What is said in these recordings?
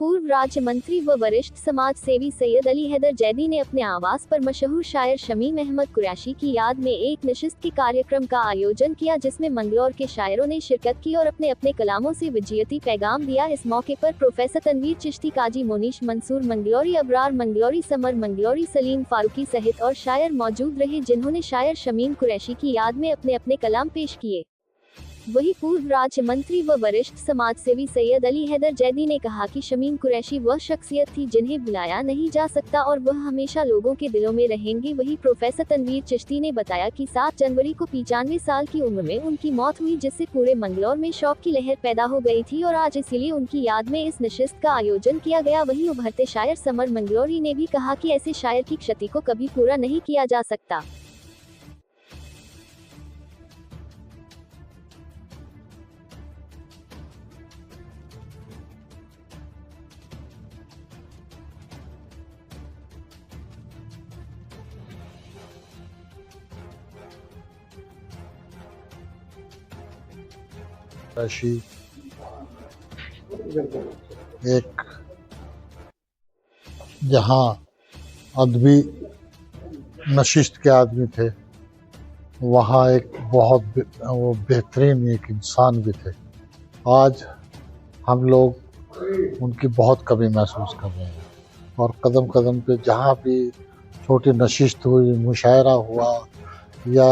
पूर्व राज्य मंत्री व वरिष्ठ समाज सेवी सैयद अली हैदर जैदी ने अपने आवास पर मशहूर शायर शमीम अहमद कुरैशी की याद में एक नशिस्त के कार्यक्रम का आयोजन किया, जिसमें मंगलौर के शायरों ने शिरकत की और अपने अपने कलामों से विजयती पैगाम दिया। इस मौके पर प्रोफेसर तनवीर चिश्ती, काजी मोनीश मंसूर मंगलौरी, अबरार मंगलौरी, समर मंगलौरी, सलीम फारूकी सहित और शायर मौजूद रहे, जिन्होंने शायर शमीम कुरैशी की याद में अपने अपने कलाम पेश किए। वहीं पूर्व राज्य मंत्री व वरिष्ठ समाज सेवी सैयद अली हैदर जैदी ने कहा कि शमीम कुरैशी वह शख्सियत थी जिन्हें भुलाया नहीं जा सकता और वह हमेशा लोगों के दिलों में रहेंगे। वहीं प्रोफेसर तनवीर चिश्ती ने बताया कि 7 जनवरी को 95 साल की उम्र में उनकी मौत हुई, जिससे पूरे मंगलौर में शोक की लहर पैदा हो गई थी और आज इसीलिए उनकी याद में इस नशिस्त का आयोजन किया गया। वहीं उभरते शायर समर मंगलौरी ने भी कहा कि ऐसे शायर की क्षति को कभी पूरा नहीं किया जा सकता। कुरैशी एक जहाँ अदबी नशिस्त के आदमी थे, वहाँ एक बहुत वो बेहतरीन एक इंसान भी थे। आज हम लोग उनकी बहुत कमी महसूस कर रहे हैं और कदम कदम पे जहाँ भी छोटी नशिस्त हुई, मुशायरा हुआ या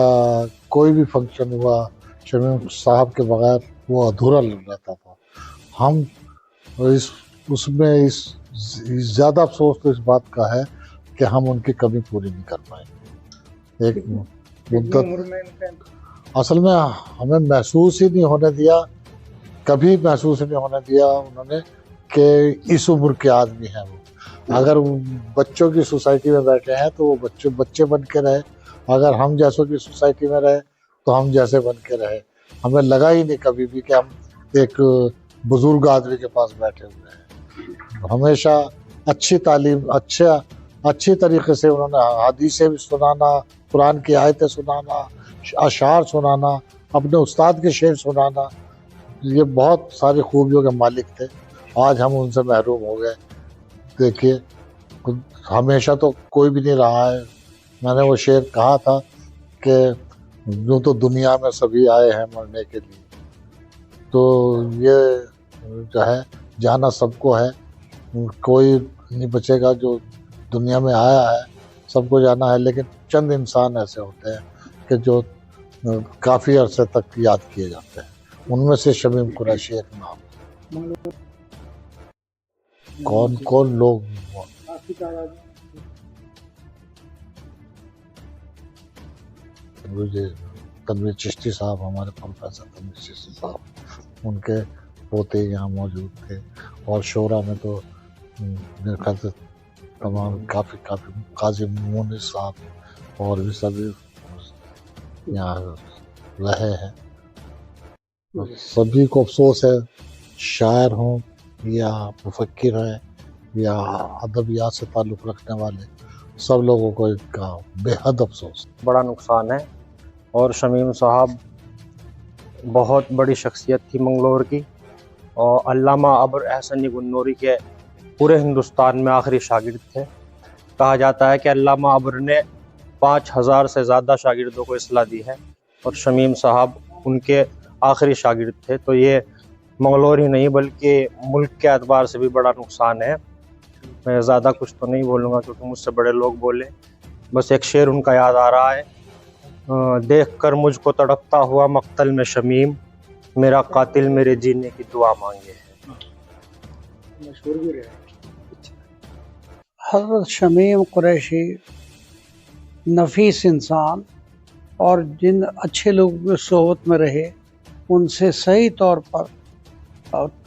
कोई भी फंक्शन हुआ, शमीम साहब के बगैर वो अधूरा रहता था। हम उसमें ज़्यादा अफसोस तो इस बात का है कि हम उनकी कमी पूरी नहीं कर पाए। एक मुद्दत असल में हमें महसूस ही नहीं होने दिया, कभी महसूस ही नहीं होने दिया उन्होंने कि इस उम्र के आदमी हैं वो। अगर बच्चों की सोसाइटी में बैठे हैं तो वो बच्चे बन के रहे, अगर हम जैसों की सोसाइटी में रहे तो हम जैसे बन के रहे। हमें लगा ही नहीं कभी भी कि हम एक बुजुर्ग आदमी के पास बैठे हुए हैं। हमेशा अच्छी तालीम, अच्छी तरीके से उन्होंने हदीसें भी सुनाना, कुरान की आयतें सुनाना, अशार सुनाना, अपने उस्ताद के शेर सुनाना, ये बहुत सारी खूबियों के मालिक थे। आज हम उनसे महरूम हो गए। देखिए, हमेशा तो कोई भी नहीं रहा है। मैंने वो शेर कहा था कि यूँ तो दुनिया में सभी आए हैं मरने के लिए, तो ये जो है जाना सबको है, कोई नहीं बचेगा जो दुनिया में आया है, सबको जाना है। लेकिन चंद इंसान ऐसे होते हैं कि जो काफ़ी अरसे तक याद किए जाते हैं, उनमें से शमीम कुरैशी एक नाम। कौन कौन लोग मुझे तनवीर चिश्ती साहब, हमारे प्रोफेसर तनवीर चिश्ती साहब, उनके पोते यहाँ मौजूद थे और शोरा में तो मेरे ख्याल से तमाम काफ़ी काजी मोनीश साहब और भी सभी यहाँ रहे हैं। सभी को अफसोस है, शायर हों या मुफक्किर हैं या अदबियात से ताल्लुक़ रखने वाले, सब लोगों को इसका बेहद अफसोस। बड़ा नुकसान है और शमीम साहब बहुत बड़ी शख्सियत थी मंगलौर की और अल्लामा अबर अहसन गुन्नौरी के पूरे हिंदुस्तान में आखिरी शागिर्द थे। कहा जाता है कि अल्लामा अबर ने 5000 से ज़्यादा शागिर्दों को इस्लाह दी है और शमीम साहब उनके आखिरी शागिर्द थे। तो ये मंगलौर ही नहीं बल्कि मुल्क के एतबार से भी बड़ा नुकसान है। मैं ज़्यादा कुछ तो नहीं बोलूँगा क्योंकि मुझसे बड़े लोग बोले। बस एक शेर उनका याद आ रहा है, देख कर मुझको तड़पता हुआ मक्तल में शमीम, मेरा कातिल मेरे जीने की दुआ मांगे है। मशहूर भी रहे। हज़रत शमीम कुरैशी नफीस इंसान और जिन अच्छे लोगों की सोहबत में रहे, उनसे सही तौर पर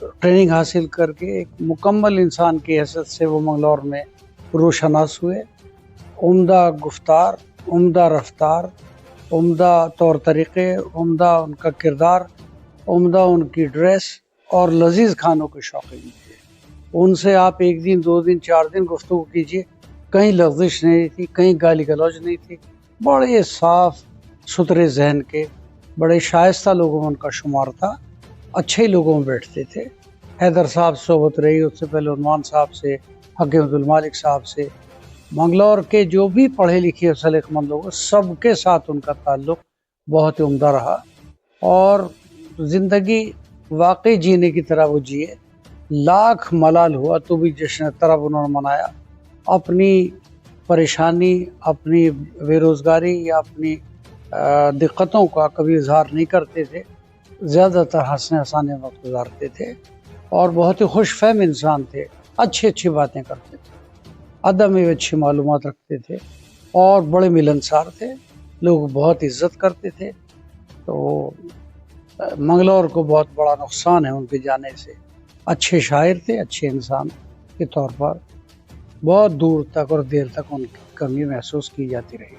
ट्रेनिंग हासिल करके एक मुकम्मल इंसान की हैसियत से वो मंगलौर में रोशनास हुए। उम्दा गुफ्तार, उम्दा रफ्तार, उम्दा तौर तरीक़े, उम्दा उनका किरदार, उम्दा उनकी ड्रेस और लजीज खानों के शौकीन थे। उनसे आप 1 दिन 2 दिन 4 दिन गुफ्तगू कीजिए, कहीं लफ्ज़िश नहीं थी, कहीं गाली गलौज नहीं थी। बड़े साफ सुथरे जहन के, बड़े शाइस्ता लोगों में उनका शुमार था, अच्छे लोगों में बैठते थे हैदर साहब सोबत रही, उससे पहले उन्मान साहब से, हकीम अब्दुल मालिक साहब से, मंगलौर के जो भी पढ़े लिखे सलीकमंद लोग सबके साथ उनका ताल्लुक बहुत ही उम्दा रहा और ज़िंदगी वाकई जीने की तरह वो जिए। लाख मलाल हुआ तो भी जश्न तरब उन्होंने मनाया। अपनी परेशानी, अपनी बेरोज़गारी या अपनी दिक्कतों का कभी इजहार नहीं करते थे, ज़्यादातर हंसने हंसाने वक्त गुजारते थे और बहुत ही खुश फहम इंसान थे। अच्छी अच्छी बातें करते थे, अदब में अच्छी मालूमात रखते थे और बड़े मिलनसार थे, लोग बहुत इज्जत करते थे। तो मंगलौर को बहुत बड़ा नुकसान है उनके जाने से। अच्छे शायर थे, अच्छे इंसान के तौर पर बहुत दूर तक और देर तक उनकी कमी महसूस की जाती रही।